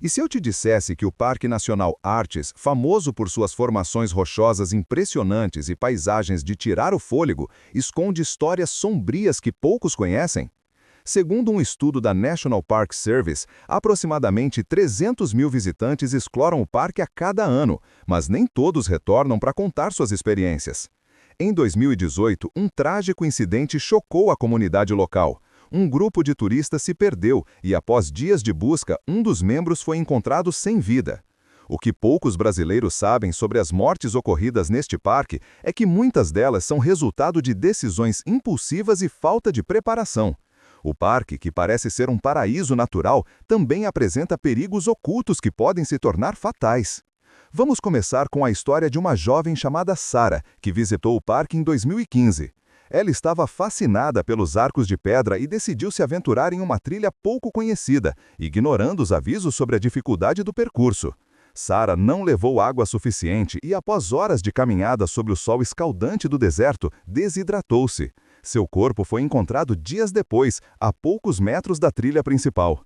E se eu te dissesse que o Parque Nacional Artes, famoso por suas formações rochosas impressionantes e paisagens de tirar o fôlego, esconde histórias sombrias que poucos conhecem? Segundo um estudo da National Park Service, aproximadamente 300 mil visitantes exploram o parque a cada ano, mas nem todos retornam para contar suas experiências. Em 2018, um trágico incidente chocou a comunidade local. Um grupo de turistas se perdeu e, após dias de busca, um dos membros foi encontrado sem vida. O que poucos brasileiros sabem sobre as mortes ocorridas neste parque é que muitas delas são resultado de decisões impulsivas e falta de preparação. O parque, que parece ser um paraíso natural, também apresenta perigos ocultos que podem se tornar fatais. Vamos começar com a história de uma jovem chamada Sara, que visitou o parque em 2015. Ela estava fascinada pelos arcos de pedra e decidiu se aventurar em uma trilha pouco conhecida, ignorando os avisos sobre a dificuldade do percurso. Sara não levou água suficiente e, após horas de caminhada sob o sol escaldante do deserto, desidratou-se. Seu corpo foi encontrado dias depois, a poucos metros da trilha principal.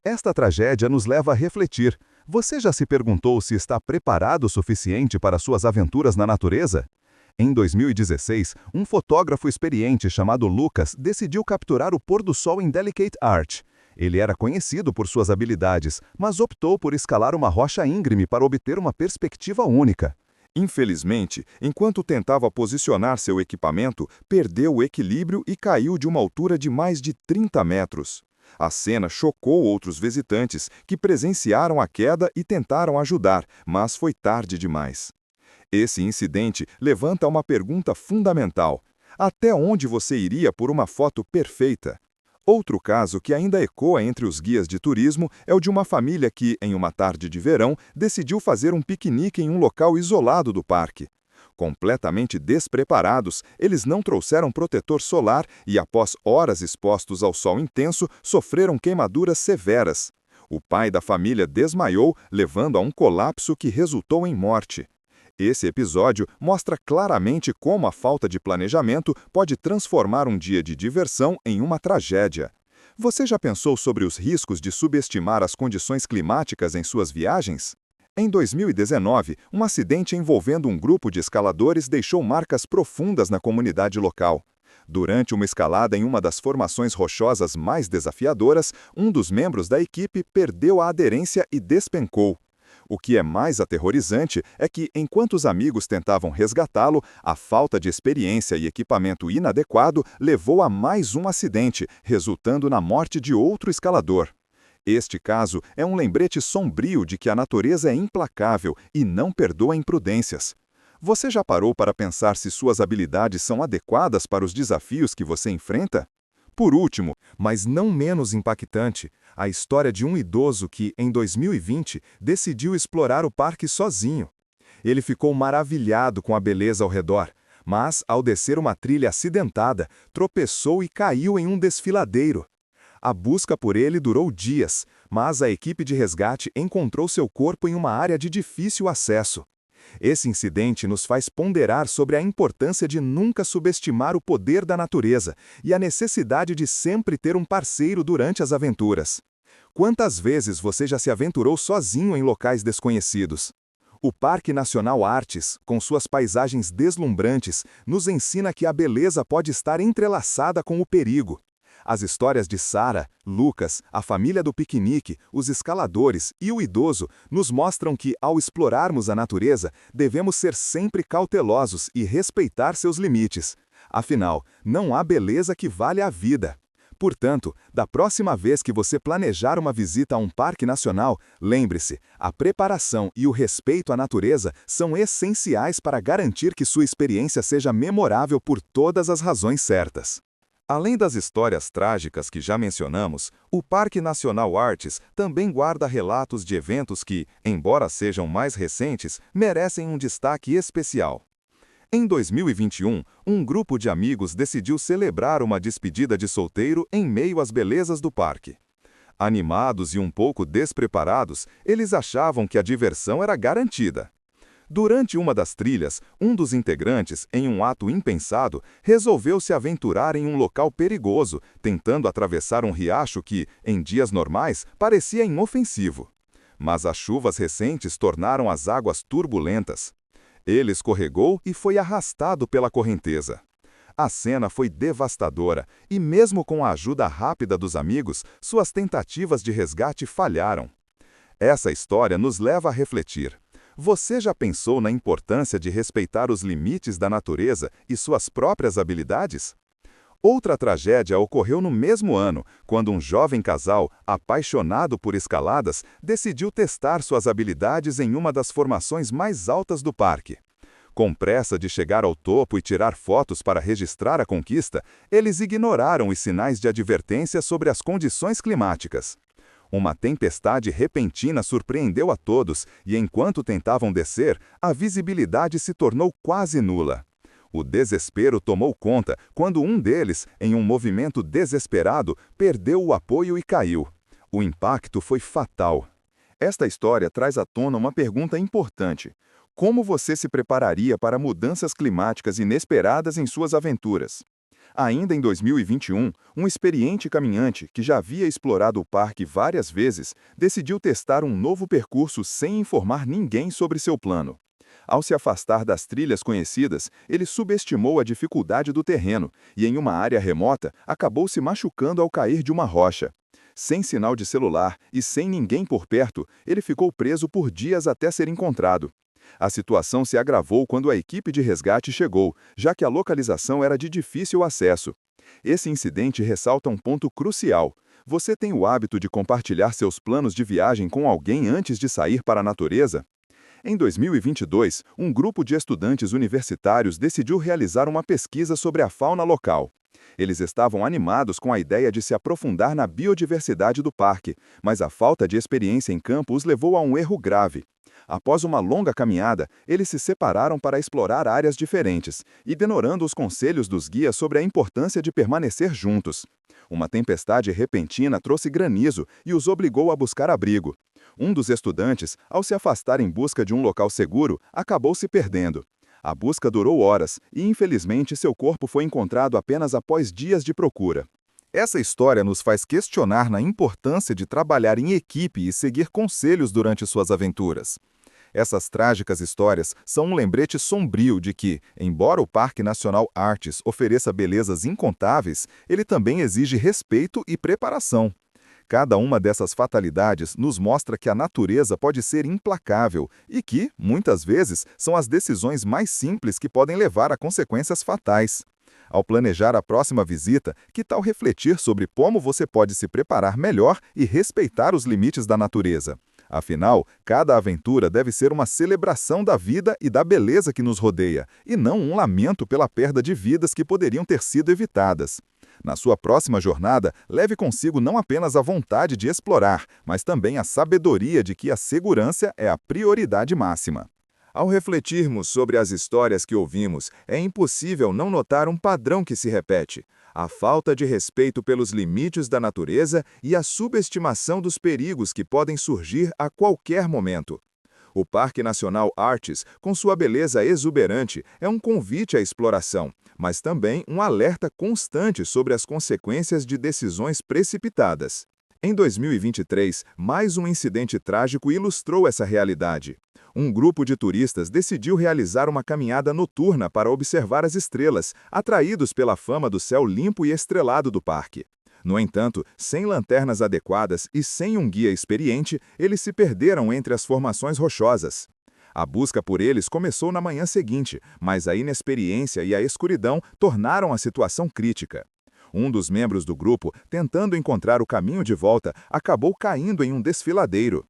Esta tragédia nos leva a refletir. Você já se perguntou se está preparado o suficiente para suas aventuras na natureza? Em 2016, um fotógrafo experiente chamado Lucas decidiu capturar o pôr do sol em Delicate Arch. Ele era conhecido por suas habilidades, mas optou por escalar uma rocha íngreme para obter uma perspectiva única. Infelizmente, enquanto tentava posicionar seu equipamento, perdeu o equilíbrio e caiu de uma altura de mais de 30 metros. A cena chocou outros visitantes, que presenciaram a queda e tentaram ajudar, mas foi tarde demais. Esse incidente levanta uma pergunta fundamental: até onde você iria por uma foto perfeita? Outro caso que ainda ecoa entre os guias de turismo é o de uma família que, em uma tarde de verão, decidiu fazer um piquenique em um local isolado do parque. Completamente despreparados, eles não trouxeram protetor solar e, após horas expostos ao sol intenso, sofreram queimaduras severas. O pai da família desmaiou, levando a um colapso que resultou em morte. Esse episódio mostra claramente como a falta de planejamento pode transformar um dia de diversão em uma tragédia. Você já pensou sobre os riscos de subestimar as condições climáticas em suas viagens? Em 2019, um acidente envolvendo um grupo de escaladores deixou marcas profundas na comunidade local. Durante uma escalada em uma das formações rochosas mais desafiadoras, um dos membros da equipe perdeu a aderência e despencou. O que é mais aterrorizante é que, enquanto os amigos tentavam resgatá-lo, a falta de experiência e equipamento inadequado levou a mais um acidente, resultando na morte de outro escalador. Este caso é um lembrete sombrio de que a natureza é implacável e não perdoa imprudências. Você já parou para pensar se suas habilidades são adequadas para os desafios que você enfrenta? Por último, mas não menos impactante, a história de um idoso que, em 2020, decidiu explorar o parque sozinho. Ele ficou maravilhado com a beleza ao redor, mas, ao descer uma trilha acidentada, tropeçou e caiu em um desfiladeiro. A busca por ele durou dias, mas a equipe de resgate encontrou seu corpo em uma área de difícil acesso. Esse incidente nos faz ponderar sobre a importância de nunca subestimar o poder da natureza e a necessidade de sempre ter um parceiro durante as aventuras. Quantas vezes você já se aventurou sozinho em locais desconhecidos? O Parque Nacional Artes, com suas paisagens deslumbrantes, nos ensina que a beleza pode estar entrelaçada com o perigo. As histórias de Sara, Lucas, a família do piquenique, os escaladores e o idoso nos mostram que, ao explorarmos a natureza, devemos ser sempre cautelosos e respeitar seus limites. Afinal, não há beleza que valha a vida. Portanto, da próxima vez que você planejar uma visita a um parque nacional, lembre-se, a preparação e o respeito à natureza são essenciais para garantir que sua experiência seja memorável por todas as razões certas. Além das histórias trágicas que já mencionamos, o Parque Nacional Artes também guarda relatos de eventos que, embora sejam mais recentes, merecem um destaque especial. Em 2021, um grupo de amigos decidiu celebrar uma despedida de solteiro em meio às belezas do parque. Animados e um pouco despreparados, eles achavam que a diversão era garantida. Durante uma das trilhas, um dos integrantes, em um ato impensado, resolveu se aventurar em um local perigoso, tentando atravessar um riacho que, em dias normais, parecia inofensivo. Mas as chuvas recentes tornaram as águas turbulentas. Ele escorregou e foi arrastado pela correnteza. A cena foi devastadora e, mesmo com a ajuda rápida dos amigos, suas tentativas de resgate falharam. Essa história nos leva a refletir. Você já pensou na importância de respeitar os limites da natureza e suas próprias habilidades? Outra tragédia ocorreu no mesmo ano, quando um jovem casal, apaixonado por escaladas, decidiu testar suas habilidades em uma das formações mais altas do parque. Com pressa de chegar ao topo e tirar fotos para registrar a conquista, eles ignoraram os sinais de advertência sobre as condições climáticas. Uma tempestade repentina surpreendeu a todos e, enquanto tentavam descer, a visibilidade se tornou quase nula. O desespero tomou conta quando um deles, em um movimento desesperado, perdeu o apoio e caiu. O impacto foi fatal. Esta história traz à tona uma pergunta importante. Como você se prepararia para mudanças climáticas inesperadas em suas aventuras? Ainda em 2021, um experiente caminhante, que já havia explorado o parque várias vezes, decidiu testar um novo percurso sem informar ninguém sobre seu plano. Ao se afastar das trilhas conhecidas, ele subestimou a dificuldade do terreno e, em uma área remota, acabou se machucando ao cair de uma rocha. Sem sinal de celular e sem ninguém por perto, ele ficou preso por dias até ser encontrado. A situação se agravou quando a equipe de resgate chegou, já que a localização era de difícil acesso. Esse incidente ressalta um ponto crucial. Você tem o hábito de compartilhar seus planos de viagem com alguém antes de sair para a natureza? Em 2022, um grupo de estudantes universitários decidiu realizar uma pesquisa sobre a fauna local. Eles estavam animados com a ideia de se aprofundar na biodiversidade do parque, mas a falta de experiência em campo os levou a um erro grave. Após uma longa caminhada, eles se separaram para explorar áreas diferentes, ignorando os conselhos dos guias sobre a importância de permanecer juntos. Uma tempestade repentina trouxe granizo e os obrigou a buscar abrigo. Um dos estudantes, ao se afastar em busca de um local seguro, acabou se perdendo. A busca durou horas e, infelizmente, seu corpo foi encontrado apenas após dias de procura. Essa história nos faz questionar na importância de trabalhar em equipe e seguir conselhos durante suas aventuras. Essas trágicas histórias são um lembrete sombrio de que, embora o Parque Nacional Artes ofereça belezas incontáveis, ele também exige respeito e preparação. Cada uma dessas fatalidades nos mostra que a natureza pode ser implacável e que, muitas vezes, são as decisões mais simples que podem levar a consequências fatais. Ao planejar a próxima visita, que tal refletir sobre como você pode se preparar melhor e respeitar os limites da natureza? Afinal, cada aventura deve ser uma celebração da vida e da beleza que nos rodeia, e não um lamento pela perda de vidas que poderiam ter sido evitadas. Na sua próxima jornada, leve consigo não apenas a vontade de explorar, mas também a sabedoria de que a segurança é a prioridade máxima. Ao refletirmos sobre as histórias que ouvimos, é impossível não notar um padrão que se repete: a falta de respeito pelos limites da natureza e a subestimação dos perigos que podem surgir a qualquer momento. O Parque Nacional Artes, com sua beleza exuberante, é um convite à exploração, mas também um alerta constante sobre as consequências de decisões precipitadas. Em 2023, mais um incidente trágico ilustrou essa realidade. Um grupo de turistas decidiu realizar uma caminhada noturna para observar as estrelas, atraídos pela fama do céu limpo e estrelado do parque. No entanto, sem lanternas adequadas e sem um guia experiente, eles se perderam entre as formações rochosas. A busca por eles começou na manhã seguinte, mas a inexperiência e a escuridão tornaram a situação crítica. Um dos membros do grupo, tentando encontrar o caminho de volta, acabou caindo em um desfiladeiro.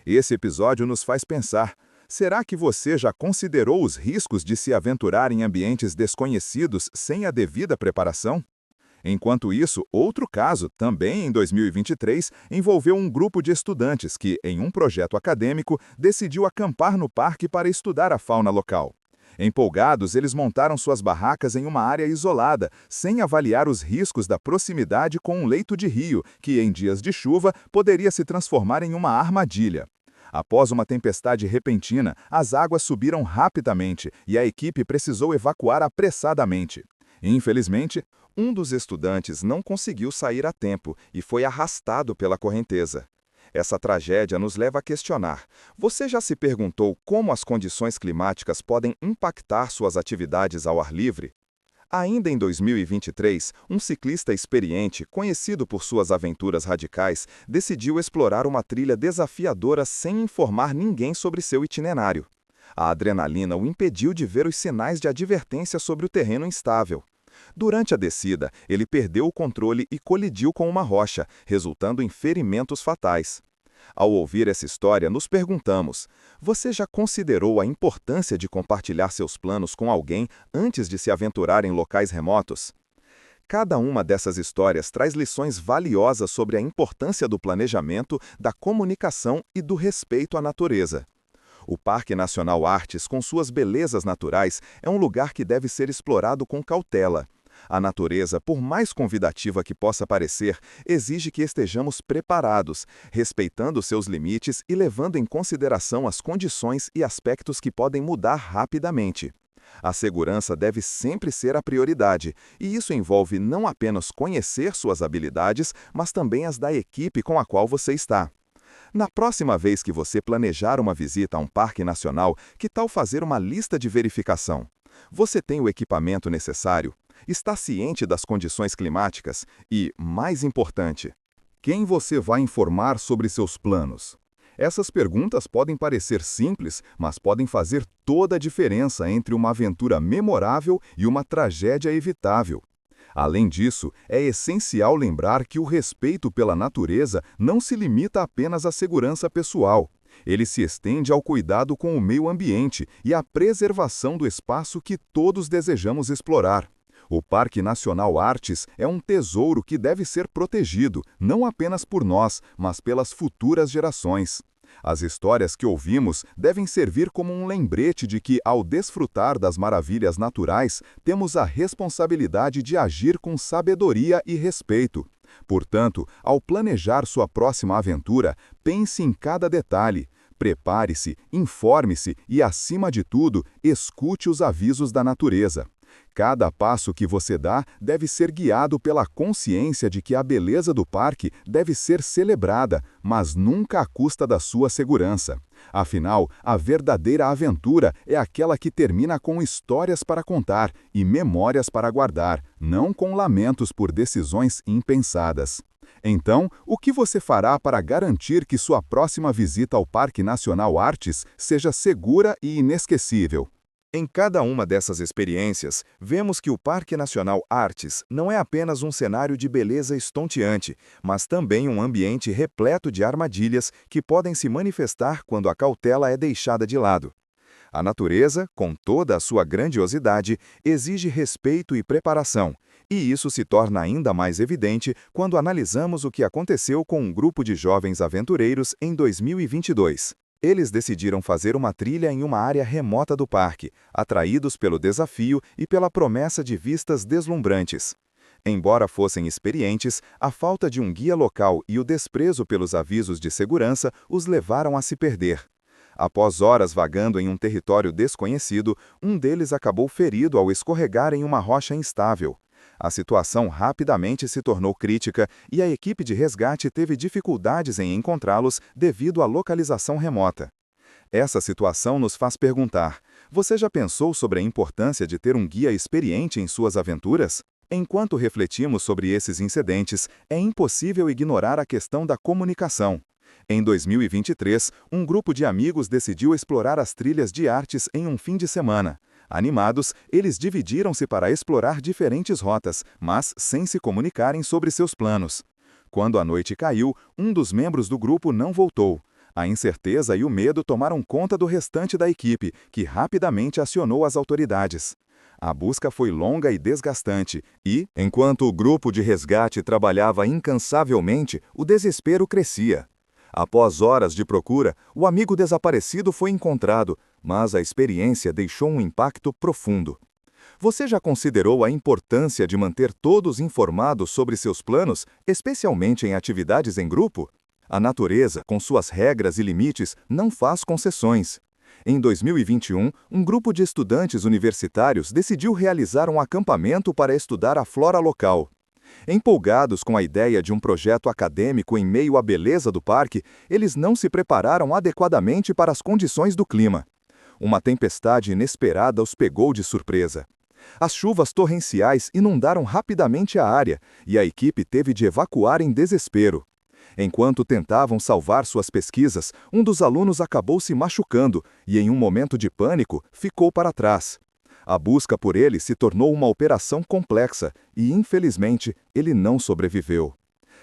Esse episódio nos faz pensar: será que você já considerou os riscos de se aventurar em ambientes desconhecidos sem a devida preparação? Enquanto isso, outro caso, também em 2023, envolveu um grupo de estudantes que, em um projeto acadêmico, decidiu acampar no parque para estudar a fauna local. Empolgados, eles montaram suas barracas em uma área isolada, sem avaliar os riscos da proximidade com um leito de rio, que, em dias de chuva, poderia se transformar em uma armadilha. Após uma tempestade repentina, as águas subiram rapidamente e a equipe precisou evacuar apressadamente. Infelizmente, um dos estudantes não conseguiu sair a tempo e foi arrastado pela correnteza. Essa tragédia nos leva a questionar: você já se perguntou como as condições climáticas podem impactar suas atividades ao ar livre? Ainda em 2023, um ciclista experiente, conhecido por suas aventuras radicais, decidiu explorar uma trilha desafiadora sem informar ninguém sobre seu itinerário. A adrenalina o impediu de ver os sinais de advertência sobre o terreno instável. Durante a descida, ele perdeu o controle e colidiu com uma rocha, resultando em ferimentos fatais. Ao ouvir essa história, nos perguntamos: você já considerou a importância de compartilhar seus planos com alguém antes de se aventurar em locais remotos? Cada uma dessas histórias traz lições valiosas sobre a importância do planejamento, da comunicação e do respeito à natureza. O Parque Nacional Artes, com suas belezas naturais, é um lugar que deve ser explorado com cautela. A natureza, por mais convidativa que possa parecer, exige que estejamos preparados, respeitando seus limites e levando em consideração as condições e aspectos que podem mudar rapidamente. A segurança deve sempre ser a prioridade, e isso envolve não apenas conhecer suas habilidades, mas também as da equipe com a qual você está. Na próxima vez que você planejar uma visita a um parque nacional, que tal fazer uma lista de verificação? Você tem o equipamento necessário? Está ciente das condições climáticas? E, mais importante, quem você vai informar sobre seus planos? Essas perguntas podem parecer simples, mas podem fazer toda a diferença entre uma aventura memorável e uma tragédia evitável. Além disso, é essencial lembrar que o respeito pela natureza não se limita apenas à segurança pessoal. Ele se estende ao cuidado com o meio ambiente e à preservação do espaço que todos desejamos explorar. O Parque Nacional Artes é um tesouro que deve ser protegido, não apenas por nós, mas pelas futuras gerações. As histórias que ouvimos devem servir como um lembrete de que, ao desfrutar das maravilhas naturais, temos a responsabilidade de agir com sabedoria e respeito. Portanto, ao planejar sua próxima aventura, pense em cada detalhe. Prepare-se, informe-se e, acima de tudo, escute os avisos da natureza. Cada passo que você dá deve ser guiado pela consciência de que a beleza do parque deve ser celebrada, mas nunca à custa da sua segurança. Afinal, a verdadeira aventura é aquela que termina com histórias para contar e memórias para guardar, não com lamentos por decisões impensadas. Então, o que você fará para garantir que sua próxima visita ao Parque Nacional Artes seja segura e inesquecível? Em cada uma dessas experiências, vemos que o Parque Nacional Artes não é apenas um cenário de beleza estonteante, mas também um ambiente repleto de armadilhas que podem se manifestar quando a cautela é deixada de lado. A natureza, com toda a sua grandiosidade, exige respeito e preparação, e isso se torna ainda mais evidente quando analisamos o que aconteceu com um grupo de jovens aventureiros em 2022. Eles decidiram fazer uma trilha em uma área remota do parque, atraídos pelo desafio e pela promessa de vistas deslumbrantes. Embora fossem experientes, a falta de um guia local e o desprezo pelos avisos de segurança os levaram a se perder. Após horas vagando em um território desconhecido, um deles acabou ferido ao escorregar em uma rocha instável. A situação rapidamente se tornou crítica e a equipe de resgate teve dificuldades em encontrá-los devido à localização remota. Essa situação nos faz perguntar: você já pensou sobre a importância de ter um guia experiente em suas aventuras? Enquanto refletimos sobre esses incidentes, é impossível ignorar a questão da comunicação. Em 2023, um grupo de amigos decidiu explorar as trilhas de Artes em um fim de semana. Animados, eles dividiram-se para explorar diferentes rotas, mas sem se comunicarem sobre seus planos. Quando a noite caiu, um dos membros do grupo não voltou. A incerteza e o medo tomaram conta do restante da equipe, que rapidamente acionou as autoridades. A busca foi longa e desgastante e, enquanto o grupo de resgate trabalhava incansavelmente, o desespero crescia. Após horas de procura, o amigo desaparecido foi encontrado, mas a experiência deixou um impacto profundo. Você já considerou a importância de manter todos informados sobre seus planos, especialmente em atividades em grupo? A natureza, com suas regras e limites, não faz concessões. Em 2021, um grupo de estudantes universitários decidiu realizar um acampamento para estudar a flora local. Empolgados com a ideia de um projeto acadêmico em meio à beleza do parque, eles não se prepararam adequadamente para as condições do clima. Uma tempestade inesperada os pegou de surpresa. As chuvas torrenciais inundaram rapidamente a área e a equipe teve de evacuar em desespero. Enquanto tentavam salvar suas pesquisas, um dos alunos acabou se machucando e, em um momento de pânico, ficou para trás. A busca por ele se tornou uma operação complexa e, infelizmente, ele não sobreviveu.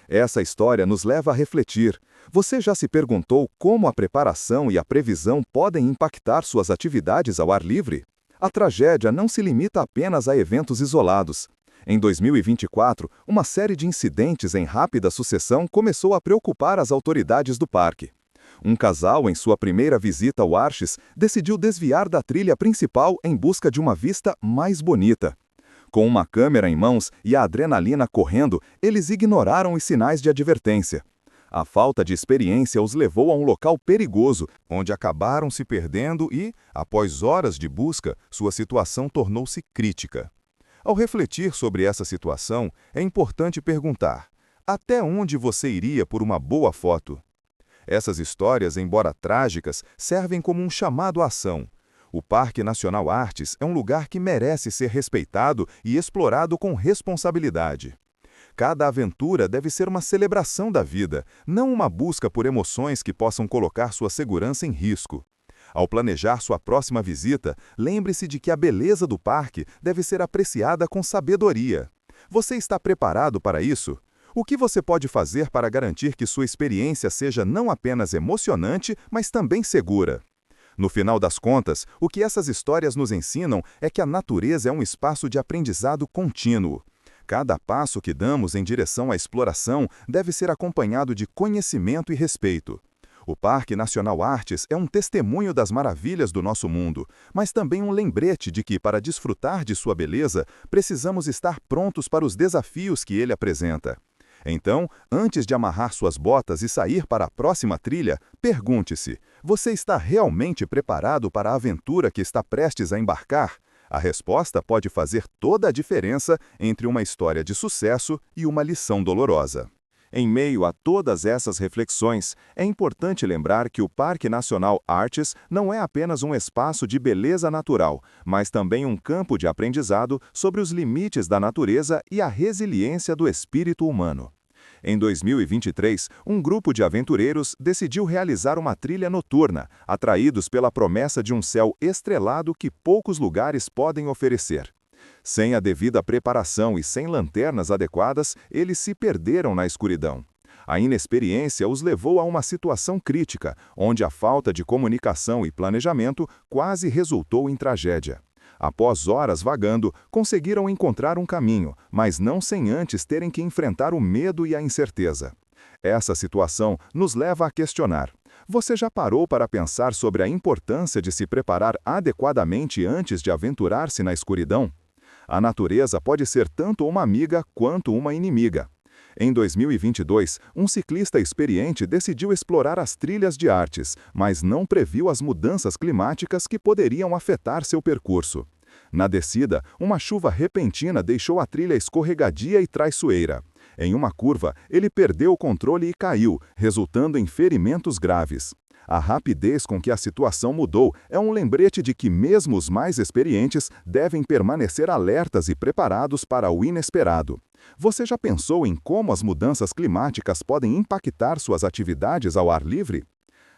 Essa história nos leva a refletir. Você já se perguntou como a preparação e a previsão podem impactar suas atividades ao ar livre? A tragédia não se limita apenas a eventos isolados. Em 2024, uma série de incidentes em rápida sucessão começou a preocupar as autoridades do parque. Um casal, em sua primeira visita ao Arches, decidiu desviar da trilha principal em busca de uma vista mais bonita. Com uma câmera em mãos e a adrenalina correndo, eles ignoraram os sinais de advertência. A falta de experiência os levou a um local perigoso, onde acabaram se perdendo e, após horas de busca, sua situação tornou-se crítica. Ao refletir sobre essa situação, é importante perguntar: até onde você iria por uma boa foto? Essas histórias, embora trágicas, servem como um chamado à ação. O Parque Nacional Artes é um lugar que merece ser respeitado e explorado com responsabilidade. Cada aventura deve ser uma celebração da vida, não uma busca por emoções que possam colocar sua segurança em risco. Ao planejar sua próxima visita, lembre-se de que a beleza do parque deve ser apreciada com sabedoria. Você está preparado para isso? O que você pode fazer para garantir que sua experiência seja não apenas emocionante, mas também segura? No final das contas, o que essas histórias nos ensinam é que a natureza é um espaço de aprendizado contínuo. Cada passo que damos em direção à exploração deve ser acompanhado de conhecimento e respeito. O Parque Nacional Artes é um testemunho das maravilhas do nosso mundo, mas também um lembrete de que, para desfrutar de sua beleza, precisamos estar prontos para os desafios que ele apresenta. Então, antes de amarrar suas botas e sair para a próxima trilha, pergunte-se: você está realmente preparado para a aventura que está prestes a embarcar? A resposta pode fazer toda a diferença entre uma história de sucesso e uma lição dolorosa. Em meio a todas essas reflexões, é importante lembrar que o Parque Nacional Arches não é apenas um espaço de beleza natural, mas também um campo de aprendizado sobre os limites da natureza e a resiliência do espírito humano. Em 2023, um grupo de aventureiros decidiu realizar uma trilha noturna, atraídos pela promessa de um céu estrelado que poucos lugares podem oferecer. Sem a devida preparação e sem lanternas adequadas, eles se perderam na escuridão. A inexperiência os levou a uma situação crítica, onde a falta de comunicação e planejamento quase resultou em tragédia. Após horas vagando, conseguiram encontrar um caminho, mas não sem antes terem que enfrentar o medo e a incerteza. Essa situação nos leva a questionar: você já parou para pensar sobre a importância de se preparar adequadamente antes de aventurar-se na escuridão? A natureza pode ser tanto uma amiga quanto uma inimiga. Em 2022, um ciclista experiente decidiu explorar as trilhas de Artes, mas não previu as mudanças climáticas que poderiam afetar seu percurso. Na descida, uma chuva repentina deixou a trilha escorregadia e traiçoeira. Em uma curva, ele perdeu o controle e caiu, resultando em ferimentos graves. A rapidez com que a situação mudou é um lembrete de que mesmo os mais experientes devem permanecer alertas e preparados para o inesperado. Você já pensou em como as mudanças climáticas podem impactar suas atividades ao ar livre?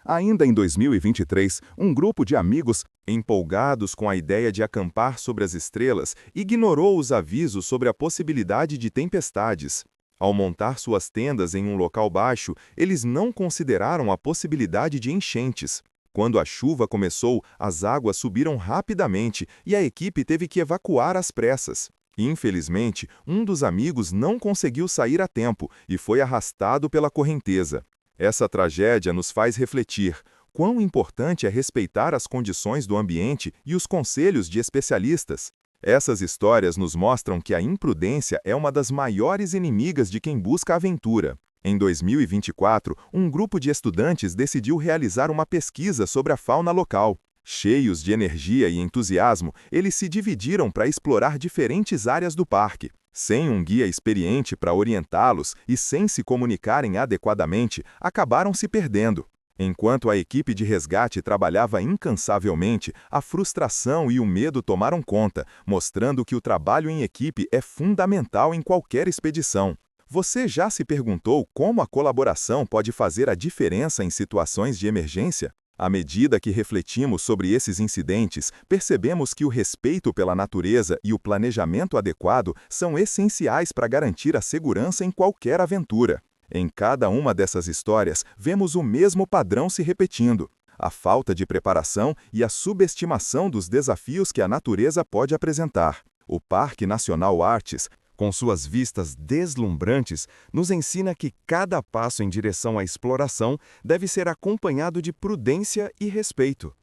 Ainda em 2023, um grupo de amigos, empolgados com a ideia de acampar sobre as estrelas, ignorou os avisos sobre a possibilidade de tempestades. Ao montar suas tendas em um local baixo, eles não consideraram a possibilidade de enchentes. Quando a chuva começou, as águas subiram rapidamente e a equipe teve que evacuar às pressas. Infelizmente, um dos amigos não conseguiu sair a tempo e foi arrastado pela correnteza. Essa tragédia nos faz refletir: quão importante é respeitar as condições do ambiente e os conselhos de especialistas. Essas histórias nos mostram que a imprudência é uma das maiores inimigas de quem busca aventura. Em 2024, um grupo de estudantes decidiu realizar uma pesquisa sobre a fauna local. Cheios de energia e entusiasmo, eles se dividiram para explorar diferentes áreas do parque. Sem um guia experiente para orientá-los e sem se comunicarem adequadamente, acabaram se perdendo. Enquanto a equipe de resgate trabalhava incansavelmente, a frustração e o medo tomaram conta, mostrando que o trabalho em equipe é fundamental em qualquer expedição. Você já se perguntou como a colaboração pode fazer a diferença em situações de emergência? À medida que refletimos sobre esses incidentes, percebemos que o respeito pela natureza e o planejamento adequado são essenciais para garantir a segurança em qualquer aventura. Em cada uma dessas histórias, vemos o mesmo padrão se repetindo: a falta de preparação e a subestimação dos desafios que a natureza pode apresentar. O Parque Nacional Artes, com suas vistas deslumbrantes, nos ensina que cada passo em direção à exploração deve ser acompanhado de prudência e respeito.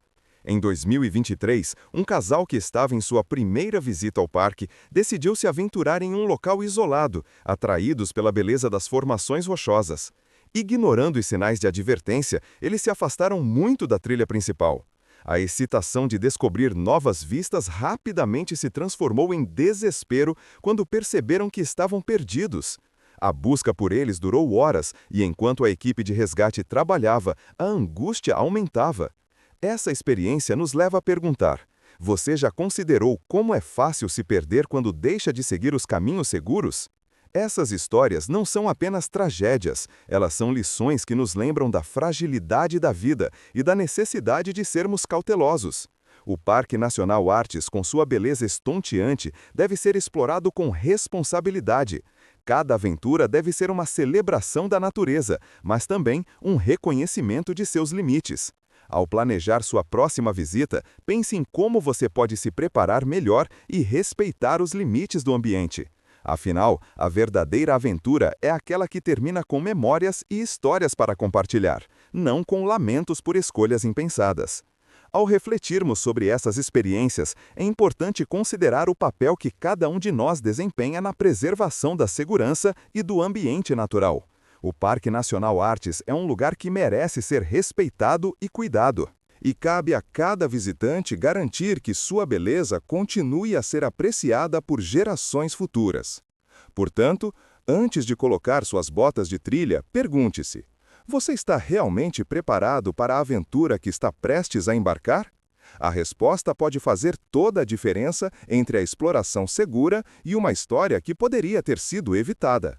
Em 2023, um casal que estava em sua primeira visita ao parque decidiu se aventurar em um local isolado, atraídos pela beleza das formações rochosas. Ignorando os sinais de advertência, eles se afastaram muito da trilha principal. A excitação de descobrir novas vistas rapidamente se transformou em desespero quando perceberam que estavam perdidos. A busca por eles durou horas e, enquanto a equipe de resgate trabalhava, a angústia aumentava. Essa experiência nos leva a perguntar: você já considerou como é fácil se perder quando deixa de seguir os caminhos seguros? Essas histórias não são apenas tragédias, elas são lições que nos lembram da fragilidade da vida e da necessidade de sermos cautelosos. O Parque Nacional Artes, com sua beleza estonteante, deve ser explorado com responsabilidade. Cada aventura deve ser uma celebração da natureza, mas também um reconhecimento de seus limites. Ao planejar sua próxima visita, pense em como você pode se preparar melhor e respeitar os limites do ambiente. Afinal, a verdadeira aventura é aquela que termina com memórias e histórias para compartilhar, não com lamentos por escolhas impensadas. Ao refletirmos sobre essas experiências, é importante considerar o papel que cada um de nós desempenha na preservação da segurança e do ambiente natural. O Parque Nacional Artes é um lugar que merece ser respeitado e cuidado. E cabe a cada visitante garantir que sua beleza continue a ser apreciada por gerações futuras. Portanto, antes de colocar suas botas de trilha, pergunte-se: você está realmente preparado para a aventura que está prestes a embarcar? A resposta pode fazer toda a diferença entre a exploração segura e uma história que poderia ter sido evitada.